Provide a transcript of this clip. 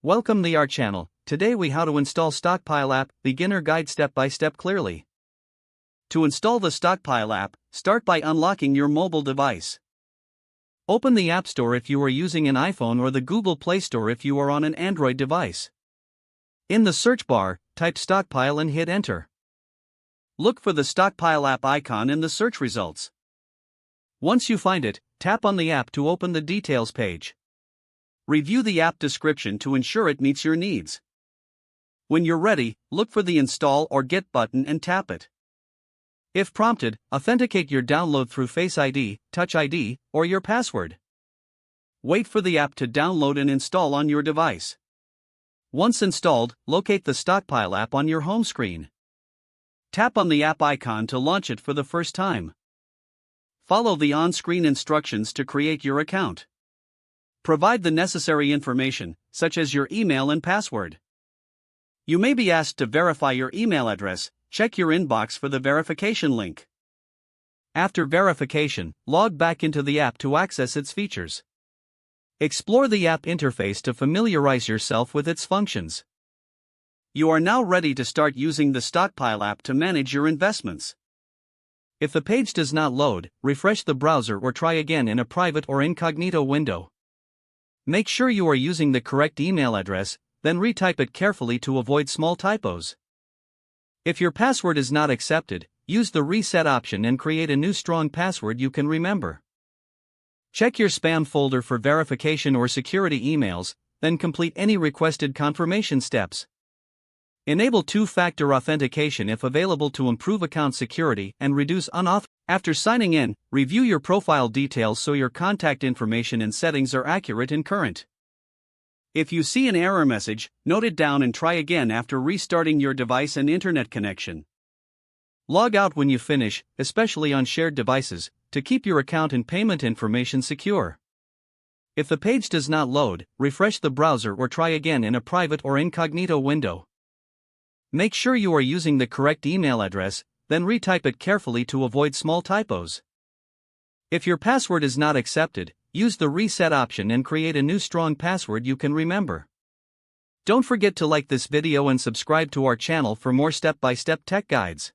Welcome to our channel. Today we how to install Stockpile app, beginner guide step by step clearly. To install the Stockpile app, start by unlocking your mobile device. Open the App Store if you are using an iPhone or the Google Play Store if you are on an Android device. In the search bar, type Stockpile and hit enter. Look for the Stockpile app icon in the search results. Once you find it, tap on the app to open the details page. Review the app description to ensure it meets your needs. When you're ready, look for the Install or Get button and tap it. If prompted, authenticate your download through Face ID, Touch ID, or your password. Wait for the app to download and install on your device. Once installed, locate the Stockpile app on your home screen. Tap on the app icon to launch it for the first time. Follow the on-screen instructions to create your account. Provide the necessary information, such as your email and password. You may be asked to verify your email address. Check your inbox for the verification link. After verification, log back into the app to access its features. Explore the app interface to familiarize yourself with its functions. You are now ready to start using the Stockpile app to manage your investments. If the page does not load, refresh the browser or try again in a private or incognito window. Make sure you are using the correct email address, then retype it carefully to avoid small typos. If your password is not accepted, use the reset option and create a new strong password you can remember. Check your spam folder for verification or security emails, then complete any requested confirmation steps. Enable two-factor authentication if available to improve account security and reduce unauthorized. After signing in, review your profile details so your contact information and settings are accurate and current. If you see an error message, note it down and try again after restarting your device and internet connection. Log out when you finish, especially on shared devices, to keep your account and payment information secure. If the page does not load, refresh the browser or try again in a private or incognito window. Make sure you are using the correct email address, then retype it carefully to avoid small typos. If your password is not accepted, use the reset option and create a new strong password you can remember. Don't forget to like this video and subscribe to our channel for more step-by-step tech guides.